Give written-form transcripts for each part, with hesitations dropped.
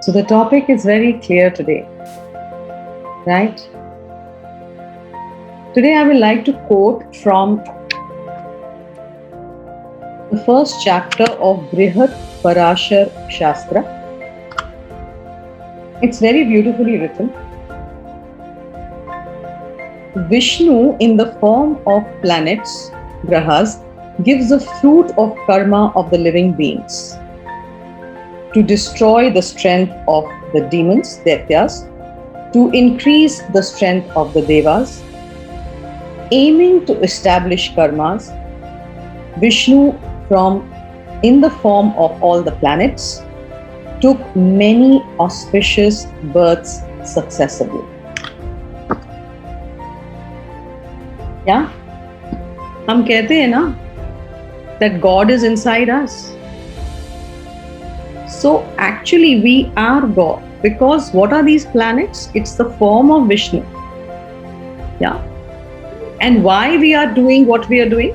So the topic is very clear today, right? Today I would like to quote from the first chapter of Brihat Parashar Shastra. It's very beautifully written. Vishnu, in the form of planets, grahas, gives the fruit of karma of the living beings to destroy the strength of the demons, Daityas, to increase the strength of the Devas. Aiming to establish karmas, Vishnu, in the form of all the planets, took many auspicious births successively. Yeah? हम कहते हैं ना that God is inside us. So actually we are God, because what are these planets? It's the form of Vishnu. Yeah. And why we are doing what we are doing?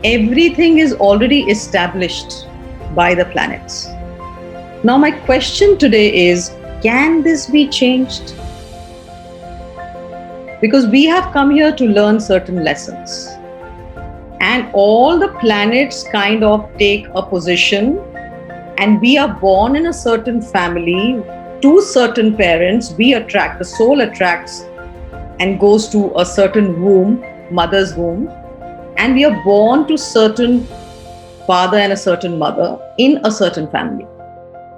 Everything is already established by the planets. Now my question today is, can this be changed? Because we have come here to learn certain lessons. And all the planets kind of take a position, and we are born in a certain family, to certain parents, the soul attracts and goes to a certain womb, mother's womb, and we are born to certain father and a certain mother in a certain family,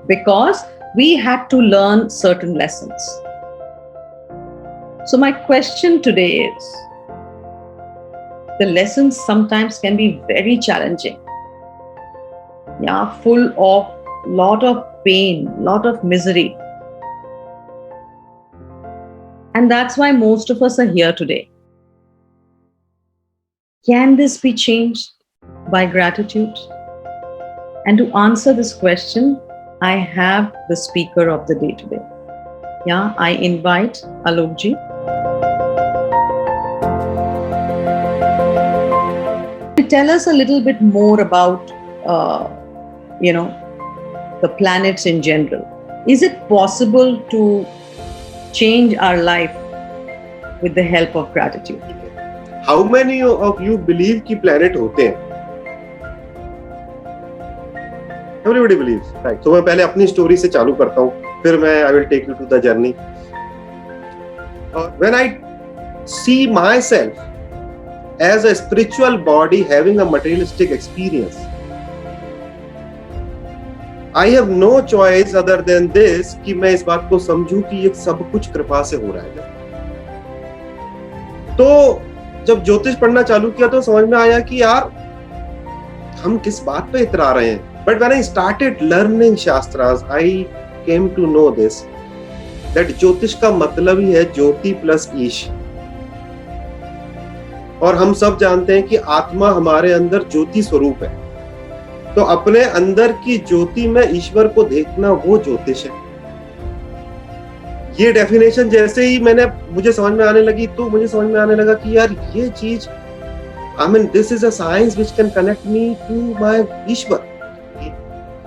because we had to learn certain lessons. So my question today is, the lessons sometimes can be very challenging. Yeah, full of lot of pain, lot of misery. And that's why most of us are here today. Can this be changed by gratitude? And to answer this question, I have the speaker of the day today. Yeah, I invite Alok ji. Tell us a little bit more about, the planets in general. Is it possible to change our life with the help of gratitude? How many of you believe कि planet होते हैं? Everybody believes, right? So मैं पहले अपनी story से चालू करता हूँ, फिर I will take you to the journey. When I see myself as a spiritual body having a materialistic experience, I have no choice other than this कि मैं इस बात को समझूं कि ये सब कुछ कृपा से हो रहा है. तो जब ज्योतिष पढ़ना चालू किया तो समझ में आया कि यार हम किस बात पे इतरा रहे हैं. But when I started learning Shastras, I came to know this, that ज्योतिष का मतलब ही है ज्योति प्लस ईश. और हम सब जानते हैं कि आत्मा हमारे अंदर ज्योति स्वरूप है. तो अपने अंदर की ज्योति में ईश्वर को देखना, वो ज्योतिष है. ये डेफिनेशन जैसे ही मुझे समझ में आने लगी, तो मुझे समझ में आने लगा कि यार ये चीज, I mean, this is a science which can connect me to my ईश्वर.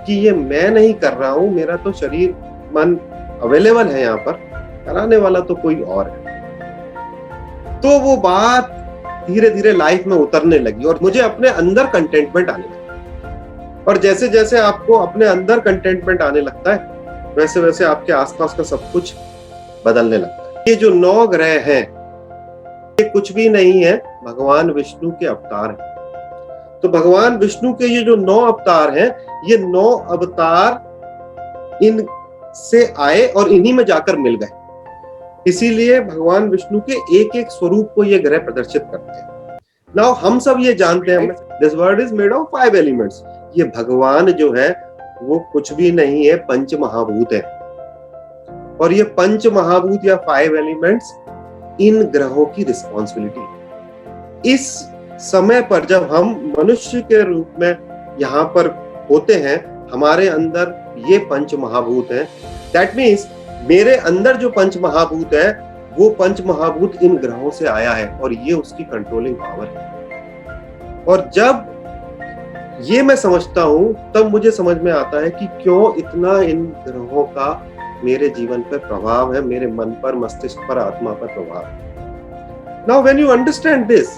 कि ये मैं नहीं कर रहा हूं, मेरा तो शरीर मन अवेलेबल है यहाँ पर, कराने वाला तो कोई और है. तो वो बात धीरे धीरे लाइफ में उतरने लगी और मुझे अपने अंदर कंटेंटमेंट आने लगा. और जैसे जैसे आपको अपने अंदर कंटेंटमेंट आने लगता है, वैसे वैसे आपके आसपास का सब कुछ बदलने लगता है. ये जो 9 ग्रह हैं, ये कुछ भी नहीं है, भगवान विष्णु के अवतार हैं. तो भगवान विष्णु के ये जो 9 अवतार हैं, ये 9 अवतार इन से आए और इन्हीं में जाकर मिल गए. इसीलिए भगवान विष्णु के एक एक स्वरूप को ये ग्रह प्रदर्शित करते हैं. नाउ हम सब ये जानते हैं, this world is made of 5 elements. ये भगवान जो है वो कुछ भी नहीं है, पंच महाभूत है. और ये पंच महाभूत या 5 एलिमेंट्स इन ग्रहों की रिस्पॉन्सिबिलिटी. इस समय पर जब हम मनुष्य के रूप में यहाँ पर होते हैं, हमारे अंदर ये पंच महाभूत हैं. दैट मीन्स मेरे अंदर जो पंच महाभूत है, वो पंच महाभूत इन ग्रहों से आया है और ये उसकी कंट्रोलिंग पावर है. और जब ये मैं समझता हूँ, तब मुझे समझ में आता है कि क्यों इतना इन ग्रहों का मेरे जीवन पर प्रभाव है, मेरे मन पर, मस्तिष्क पर, आत्मा पर प्रभाव है। Now when you understand this,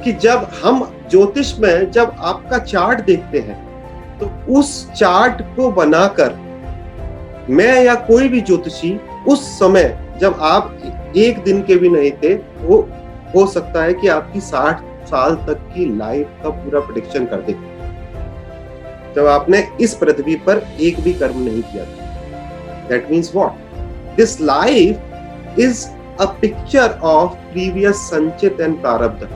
कि जब हम ज्योतिष में जब आपका चार्ट देखते हैं, तो उस चार्ट को बनाकर मैं या कोई भी ज्योतिषी उस समय जब आप एक दिन के भी नहीं थे, वो हो सकता है कि आपकी 60 साल तक की लाइफ का पूरा प्रेडिक्शन कर दे, जब आपने इस पृथ्वी पर एक भी कर्म नहीं किया था। That means what? This life is a picture of previous संचित एंड प्रारब्ध।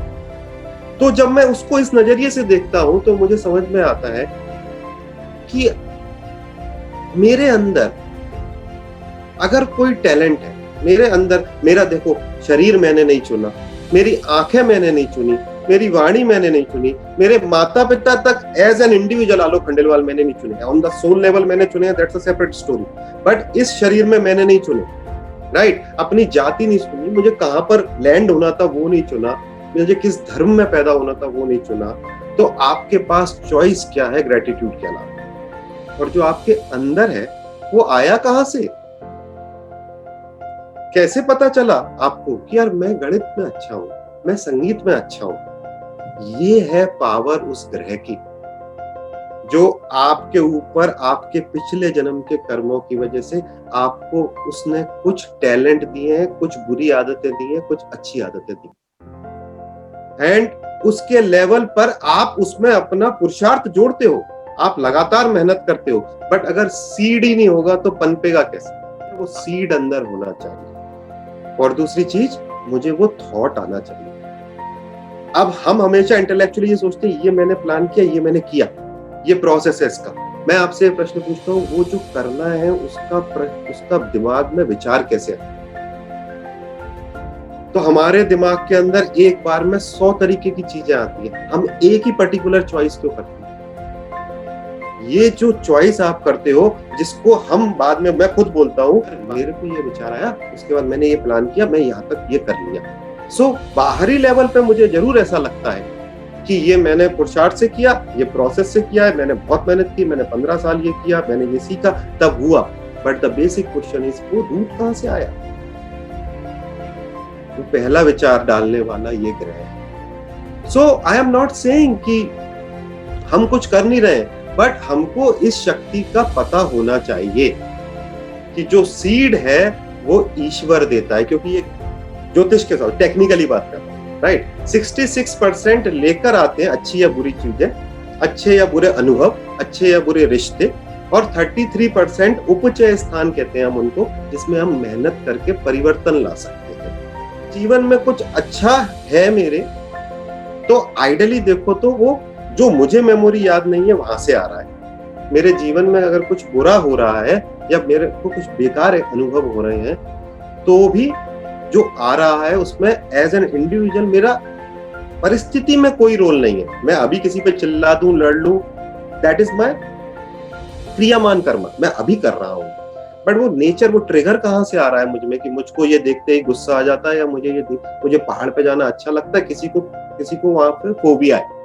तो जब मैं उसको इस नजरिए से देखता हूं, तो मुझे समझ में आता है कि मेरे अंदर अगर कोई टैलेंट है, मेरे अंदर, मेरा देखो, शरीर मैंने नहीं चुना, मेरी आंखें मैंने नहीं चुनी, मेरी वाणी मैंने नहीं चुनी, मेरे माता पिता तक एज एन इंडिविजुअल आलोक खंडेलवाल मैंने नहीं चुने, ऑन द सोल लेवल मैंने चुने, that's a separate story, but इस शरीर में मैंने नहीं चुने, राइट? अपनी जाति नहीं चुनी, मुझे कहां पर लैंड होना था वो नहीं चुना, मुझे किस धर्म में पैदा होना था वो नहीं चुना। तो आपके पास चॉइस क्या है ग्रेटिट्यूड के अलावा? और जो आपके अंदर है वो आया कहां से? कैसे पता चला आपको कि यार मैं गणित में अच्छा हूं, मैं संगीत में अच्छा हूं? ये है पावर उस ग्रह की, जो आपके ऊपर आपके पिछले जन्म के कर्मों की वजह से आपको उसने कुछ टैलेंट दिए हैं, कुछ बुरी आदतें दी हैं, कुछ अच्छी आदतें दी, एंड उसके लेवल पर आप उसमें अपना पुरुषार्थ जोड़ते हो, आप लगातार मेहनत करते हो, बट अगर सीड ही नहीं होगा तो पनपेगा कैसे? वो सीड अंदर होना चाहिए। और दूसरी चीज, मुझे वो थॉट आना चाहिए। अब हम हमेशा इंटेलेक्चुअली ये सोचते हैं, ये मैंने प्लान किया, ये मैंने किया, ये प्रोसेस है इसका। मैं आपसे प्रश्न पूछता हूँ, वो जो करना है उसका दिमाग में विचार कैसे है? तो हमारे दिमाग के अंदर एक बार में 100 तरीके की चीजें आती हैं, हम एक ही पर्टिकुलर चॉइस क्यों करते हैं? ये जो चॉइस आप करते हो, जिसको हम बाद में, मैं खुद बोलता हूँ, मेरे को ये विचार आया, उसके बाद मैंने ये प्लान किया, मैं यहाँ तक ये कर लिया। सो बाहरी लेवल पे मुझे जरूर ऐसा लगता है कि ये मैंने पुरुषार्थ से किया, ये प्रोसेस से किया है, मैंने बहुत मेहनत की, मैंने 15 साल ये किया, मैंने ये सीखा, तब हुआ। But the basic question is, वो रूट कहां से आया? तो पहला विचार डालने वाला ये ग्रह है। सो आई एम नॉट सेइंग कि हम कुछ कर नहीं रहे, बट हमको इस शक्ति का पता होना चाहिए कि जो सीड है वो ईश्वर देता है, क्योंकि ये ज्योतिष के साथ टेक्निकली बात कर रहा हूं, राइट? 66% लेकर आते हैं अच्छी या बुरी चीजें, अच्छे या बुरे अनुभव, अच्छे या बुरे रिश्ते, और 33% उपचय स्थान कहते हैं हम उनको, जिसमें हम मेहनत करके परिवर्तन ला सकते हैं। जीवन में कुछ अच्छा है मेरे, तो आइडियली देखो तो वो जो मुझे मेमोरी याद नहीं है वहां से आ रहा है। मेरे जीवन में अगर कुछ बुरा हो रहा है या मेरे को कुछ बेकार अनुभव हो रहे हैं, तो भी जो आ रहा है उसमें एज एन इंडिविजुअल मेरा परिस्थिति में कोई रोल नहीं है। मैं अभी किसी पे चिल्ला दूं, लड़ लूं, दैट इज माय क्रियामान कर्म, मैं अभी कर रहा हूँ। बट वो नेचर, वो ट्रिगर कहाँ से आ रहा है मुझ में कि मुझको ये देखते ही गुस्सा आ जाता है, या मुझे पहाड़ पे जाना अच्छा लगता है, किसी को वहां पे फोबिया है,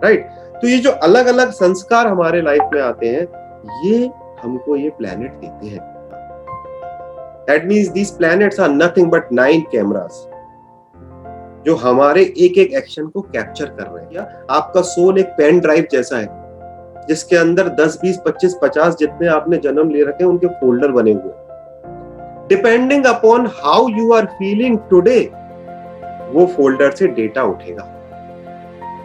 राइट? तो ये जो अलग अलग संस्कार हमारे लाइफ में आते हैं, ये हमको ये प्लैनेट देते हैं। That means these planets are nothing but 9 cameras, जो हमारे एक एक एक्शन को कैप्चर कर रहे हैं। या आपका सोल एक पेन ड्राइव जैसा है, जिसके अंदर 10, 20, 25, 50 जितने आपने जन्म ले रखे हैं, उनके फोल्डर बने हुए। Depending upon how you are feeling today, वो फोल्डर से डेटा उठेगा।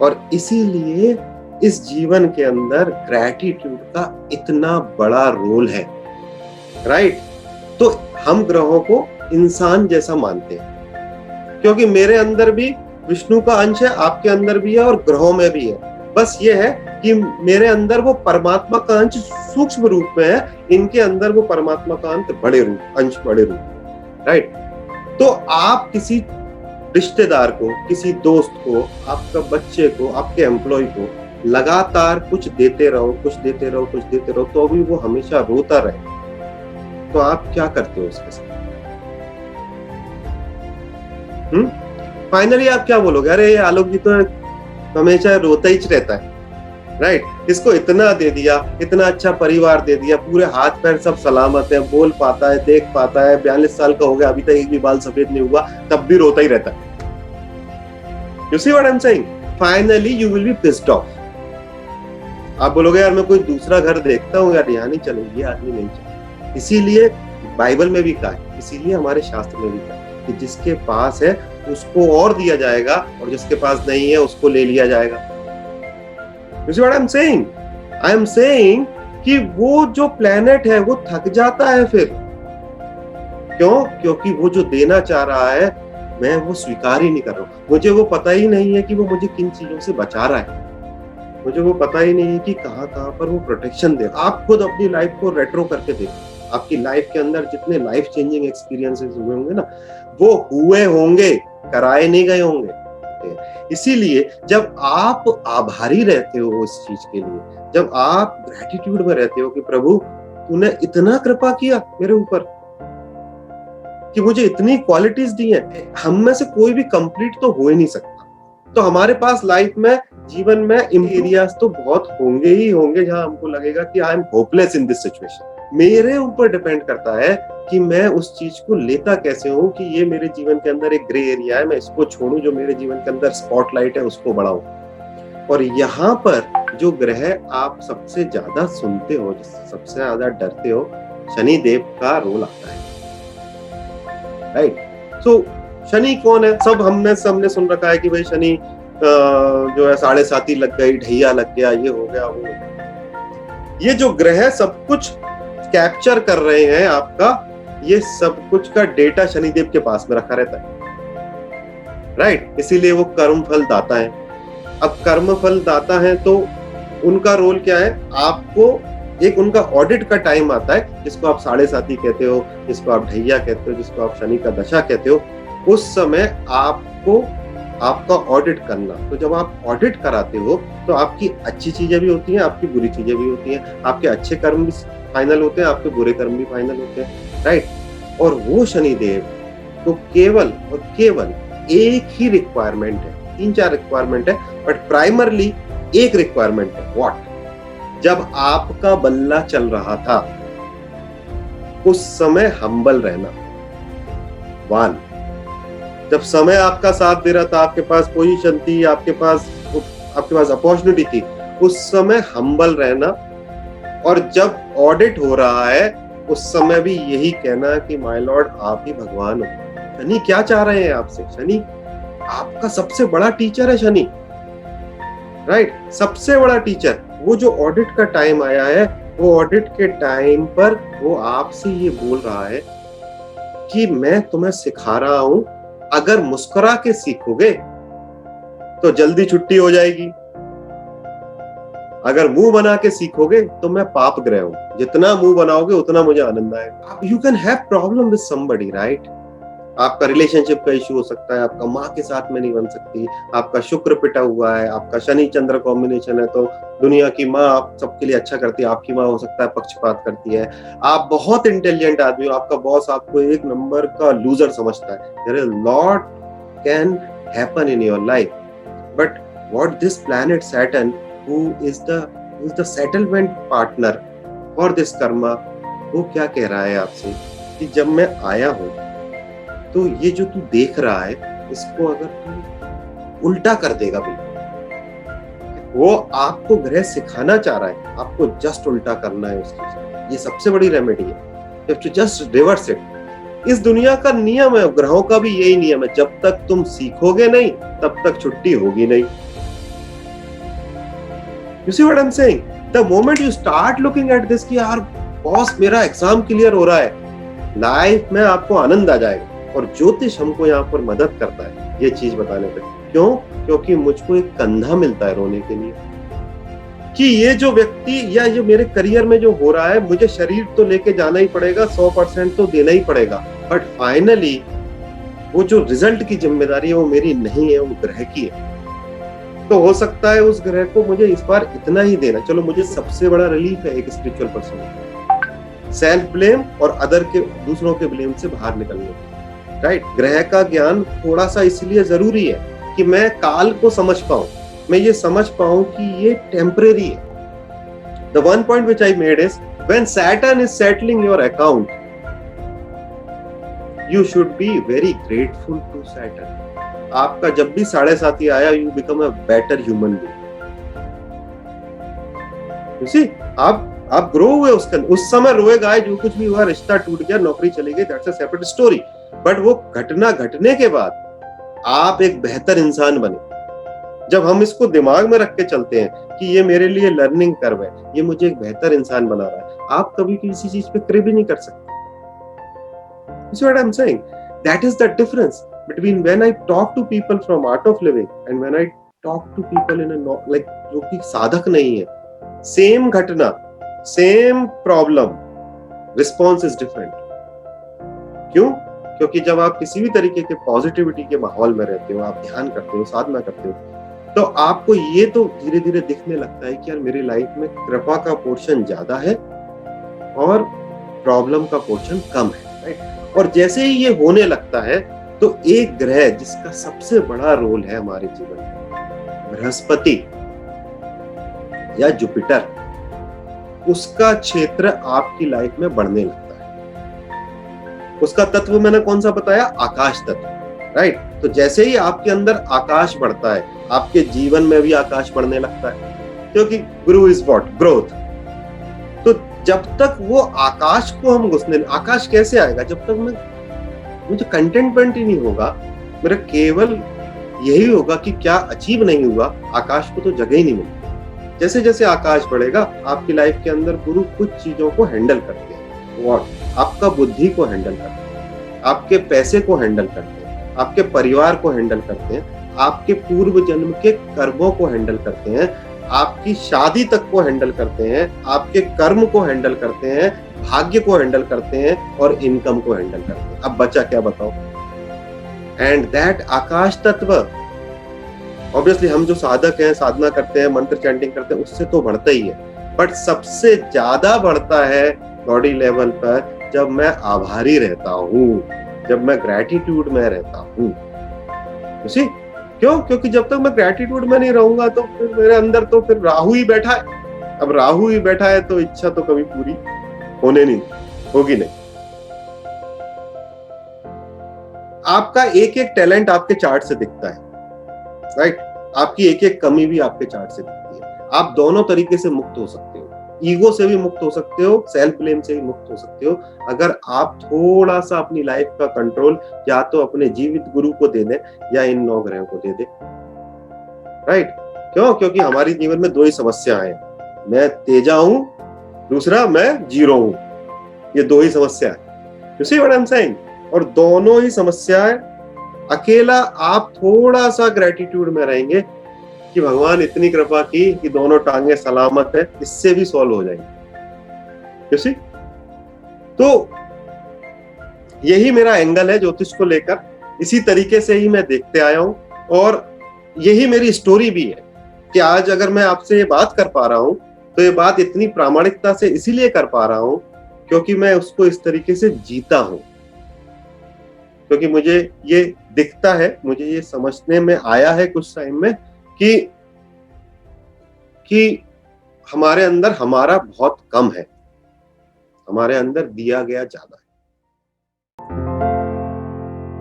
और इसीलिए इस जीवन के अंदर ग्रैटिट्यूड का इतना बड़ा रोल है, राइट? तो हम ग्रहों को इंसान जैसा मानते हैं, क्योंकि मेरे अंदर भी विष्णु का अंश है, आपके अंदर भी है, और ग्रहों में भी है। बस ये है कि मेरे अंदर वो परमात्मा का अंश सूक्ष्म रूप में है, इनके अंदर वो परमात्मा का अंश बड़े रूप, राइट? तो आप किसी रिश्तेदार को, किसी दोस्त को, आपका बच्चे को, आपके एम्प्लॉय को लगातार कुछ देते रहो, तो भी वो हमेशा रोता रहे, तो आप क्या करते हो उसके साथ? फाइनली आप क्या बोलोगे? अरे आलोक जी तो तो हमेशा रोता ही रहता है, राइट? इसको इतना दे दिया, इतना अच्छा परिवार दे दिया, पूरे हाथ पैर सब सलामत है, बोल पाता है, देख पाता है, 42 साल का हो गया, अभी तक एक भी बाल सफेद नहीं हुआ, तब भी रोता ही रहता है। You see what I'm saying? Finally you will be pissed off. आप बोलोगे यार मैं कोई दूसरा घर देखता हूँ यार, यहाँ नहीं चलो, ये आदमी नहीं चलो। इसीलिए बाइबल में भी कहा है, इसीलिए हमारे शास्त्र में भी कहा है कि जिसके पास है उसको और दिया जाएगा और जिसके पास नहीं है उसको ले लिया जाएगा। You see what I'm saying? I am saying कि वो जो प्लेनेट है वो थक जाता है फिर। क्यों? क्योंकि वो जो देना चाह रहा है मैं वो स्वीकार ही नहीं कर रहा हूँ। मुझे वो पता ही नहीं है कि वो मुझे किन चीजों से बचा रहा है, मुझे वो पता ही नहीं है कि कहाँ कहाँ पर वो प्रोटेक्शन दे। आप खुद अपनी लाइफ को रेट्रो करके देखो, आपकी लाइफ के अंदर जितने लाइफ चेंजिंग एक्सपीरियंसेस हुए होंगे ना, वो हुए होंगे, कराए नहीं गए होंगे। इसीलिए जब आप आभारी रहते हो उस चीज के लिए, जब आप ग्रेटिट्यूड में रहते हो कि प्रभु तूने इतना कृपा किया मेरे ऊपर कि मुझे इतनी क्वालिटीज दी हैं, हम में से कोई भी कंप्लीट तो हो ही नहीं सकता। तो हमारे पास लाइफ में, जीवन में एरियाज तो बहुत होंगे ही होंगे जहां हमको लगेगा कि I am hopeless in this situation. मेरे ऊपर डिपेंड करता है कि मैं उस चीज को लेता कैसे हूं कि ये मेरे जीवन के अंदर एक ग्रे एरिया है, मैं इसको छोड़ूं, जो मेरे जीवन के अंदर स्पॉटलाइट है उसको बढ़ाऊं। और यहाँ पर जो ग्रह आप सबसे ज्यादा सुनते हो, सबसे ज्यादा डरते हो, शनि देव का रोल आता है, राइट? सो शनि कौन है? सब हमने सुन रखा है कि भाई शनि जो है 7.5 लग गई, ढैया लग गया, ये हो गया, वो हो गया। ये जो ग्रह सब कुछ कैप्चर कर रहे हैं आपका, ये सब कुछ का डेटा शनिदेव के पास में रखा रहता है, राइट? इसीलिए वो कर्म फल दाता है। अब कर्म फल दाता है तो उनका रोल क्या है? आपको एक उनका ऑडिट का टाइम आता है, जिसको आप 7.5 कहते हो, जिसको आप ढैया कहते हो, जिसको आप शनि का दशा कहते हो। उस समय आपको आपका ऑडिट करना। तो जब आप ऑडिट कराते हो तो आपकी अच्छी चीजें भी होती हैं, आपकी बुरी चीजें भी होती हैं, आपके अच्छे कर्म भी फाइनल होते हैं, आपके बुरे कर्म भी फाइनल होते हैं, राइट? और वो शनिदेव तो केवल और केवल एक ही रिक्वायरमेंट है, 3-4 रिक्वायरमेंट है, बट प्राइमरली एक रिक्वायरमेंट है। व्हाट? जब आपका बल्ला चल रहा था उस समय हम्बल रहना। 1, जब समय आपका साथ दे रहा था, आपके पास पोजीशन थी, आपके पास अपॉर्चुनिटी थी, उस समय हम्बल रहना। और जब ऑडिट हो रहा है उस समय भी यही कहना कि माय लॉर्ड आप ही भगवान हो। शनि क्या चाह रहे हैं आपसे? शनि आपका सबसे बड़ा टीचर है, शनि, राइट? सबसे बड़ा टीचर। वो जो ऑडिट का टाइम आया है, वो ऑडिट के टाइम पर वो आपसे ये बोल रहा है कि मैं तुम्हें सिखा रहा हूं, अगर मुस्कुरा के सीखोगे तो जल्दी छुट्टी हो जाएगी, अगर मुंह बना के सीखोगे तो मैं पाप ग्रह हूं, जितना मुंह बनाओगे उतना मुझे आनंद आएगा। You can have problem with somebody, right? आपका रिलेशनशिप का इश्यू हो सकता है, आपका माँ के साथ में नहीं बन सकती, आपका शुक्र पिटा हुआ है, आपका शनि चंद्र कॉम्बिनेशन है, तो दुनिया की माँ आप सबके लिए अच्छा करती है, आपकी माँ हो सकता है पक्षपात करती है। आप बहुत इंटेलिजेंट आदमी हो, आपका बॉस आपको एक नंबर का लूजर समझता है। There is lot can happen in your life, but what this planet Saturn who is the settlement partner for this karma, वो क्या कह रहा है आपसे कि जब मैं आया हूं तो ये जो तू देख रहा है इसको अगर तू उल्टा कर देगा, बिल्कुल वो आपको ग्रह सिखाना चाह रहा है, आपको जस्ट उल्टा करना है उस चीज। ये सबसे बड़ी रेमेडी है, टू जस्ट रिवर्स इट। इस दुनिया का नियम है, ग्रहों का भी यही नियम है, जब तक तुम सीखोगे नहीं तब तक छुट्टी होगी नहीं। You see what I'm saying? The moment you start looking at this कि यार बॉस मेरा एग्जाम क्लियर हो रहा है, लाइफ में आपको आनंद आ जाएगा। और ज्योतिष हमको यहाँ पर मदद करता है ये चीज बताने पे। क्यों? क्योंकि मुझको एक कंधा मिलता है रोने के लिए कि ये जो व्यक्ति या जो मेरे करियर में जो हो रहा है, मुझे शरीर तो लेके जाना ही पड़ेगा, 100% तो देना ही पड़ेगा, बट फाइनली वो जो रिजल्ट की जिम्मेदारी है वो मेरी नहीं है, वो ग्रह की है। तो हो सकता है उस ग्रह को मुझे इस बार इतना ही देना। चलो, मुझे सबसे बड़ा रिलीफ है एक स्पिरिचुअल पर्सन, सेल्फ ब्लेम और अदर के, दूसरों के ब्लेम से बाहर निकलने, राइट? ग्रह का ज्ञान थोड़ा सा इसलिए जरूरी है कि मैं काल को समझ पाऊं, मैं ये समझ पाऊं कि ये टेम्परेरी है. The one point which I made is when Saturn is settling your account, you should be very grateful to Saturn. आपका जब भी 7.5 आया, you become a better human being. You see, आप ग्रो हुए उसके अंदर. उस समय रोएगा, जो कुछ भी हुआ, रिश्ता टूट गया, नौकरी चली गई, that's a separate story. But वो घटना घटने के बाद आप एक बेहतर इंसान बने. जब हम इसको दिमाग में रख के चलते हैं कि ये मेरे लिए लर्निंग कर्व है, ये मुझे एक बेहतर इंसान बना रहा है, आप कभी किसी चीज पे क्रिप ही नहीं कर सकते. You see what I'm saying? That is the difference between when I talk to people from Art of Living and when I talk to people in a like जो कि साधक नहीं है. Same घटना, same problem, response is different. क्यों? क्योंकि जब आप किसी भी तरीके के पॉजिटिविटी के माहौल में रहते हो, आप ध्यान करते हो, साधना करते हो, तो आपको ये तो धीरे धीरे दिखने लगता है कि यार मेरी लाइफ में कृपा का पोर्शन ज्यादा है और प्रॉब्लम का पोर्शन कम है, राइट. और जैसे ही ये होने लगता है तो एक ग्रह जिसका सबसे बड़ा रोल है हमारे जीवन में, बृहस्पति या जुपिटर, उसका क्षेत्र आपकी लाइफ में बढ़ने लगता है. उसका तत्व मैंने कौन सा बताया? आकाश तत्व, राइट. तो जैसे ही आपके अंदर आकाश बढ़ता है, आपके जीवन में भी आकाश बढ़ने लगता है, क्योंकि गुरु इज व्हाट? ग्रोथ. तो जब तक वो आकाश को हम घुसने, आकाश कैसे आएगा? जब तक मुझे कंटेंटमेंट ही नहीं होगा, मेरा केवल यही होगा कि क्या अचीव नहीं हुआ, आकाश को तो जगह ही नहीं मिलती. जैसे जैसे आकाश बढ़ेगा, आपकी लाइफ के अंदर गुरु कुछ चीजों को हैंडल करते हैं. व्हाट? आपका बुद्धि को हैंडल करते हैं, आपके पैसे को हैंडल करते हैं, आपके परिवार को हैंडल करते हैं, आपके पूर्व जन्म के कर्मों को हैंडल करते हैं, आपकी शादी तक को हैंडल करते हैं, आपके कर्म को हैंडल करते हैं, भाग्य को हैंडल करते हैं और इनकम को हैंडल करते हैं. अब बचा क्या बताओ? एंड दैट आकाश तत्व, ऑब्वियसली हम जो साधक हैं, साधना करते हैं, मंत्र चैंटिंग करते हैं, उससे तो बढ़ता ही है. बट सबसे ज्यादा बढ़ता है बॉडी लेवल पर जब मैं आभारी रहता हूँ, जब मैं ग्रैटिट्यूड में रहता हूँ. उसी क्यों? क्योंकि जब तक मैं ग्रैटिट्यूड में नहीं रहूंगा तो फिर मेरे अंदर तो फिर राहु ही बैठा है. अब राहु ही बैठा है तो इच्छा तो कभी पूरी होगी नहीं. आपका एक एक टैलेंट आपके चार्ट से दिखता है, राइट. आपकी एक एक कमी भी आपके चार्ट से दिखती है. आप दोनों तरीके से मुक्त हो सकते हो. ईगो से भी मुक्त हो सकते हो, सेल्फ ब्लेम से भी मुक्त हो सकते हो, अगर आप थोड़ा सा अपनी लाइफ का कंट्रोल या तो अपने जीवित गुरु को दे दें या इन 9 ग्रहों को दे दें, राइट. क्यों? क्योंकि हमारे जीवन में 2 ही समस्याएं हैं. मैं तेजा हूं, दूसरा मैं जीरो हूं. ये 2 ही समस्या है. You see what I'm saying? और दोनों ही समस्याएं अकेला आप थोड़ा सा ग्रेटिट्यूड में रहेंगे कि भगवान इतनी कृपा की कि दोनों टांगे सलामत है, इससे भी सॉल्व हो जाएंगे. You see? तो यही मेरा एंगल है ज्योतिष को लेकर. इसी तरीके से ही मैं देखते आया हूं और यही मेरी स्टोरी भी है कि आज अगर मैं आपसे ये बात कर पा रहा हूं तो ये बात इतनी प्रामाणिकता से इसीलिए कर पा रहा हूं क्योंकि मैं उसको इस तरीके से जीता हूं. क्योंकि मुझे ये दिखता है, मुझे ये समझने में आया है कुछ टाइम में कि हमारे अंदर हमारा बहुत कम है, हमारे अंदर दिया गया ज्यादा.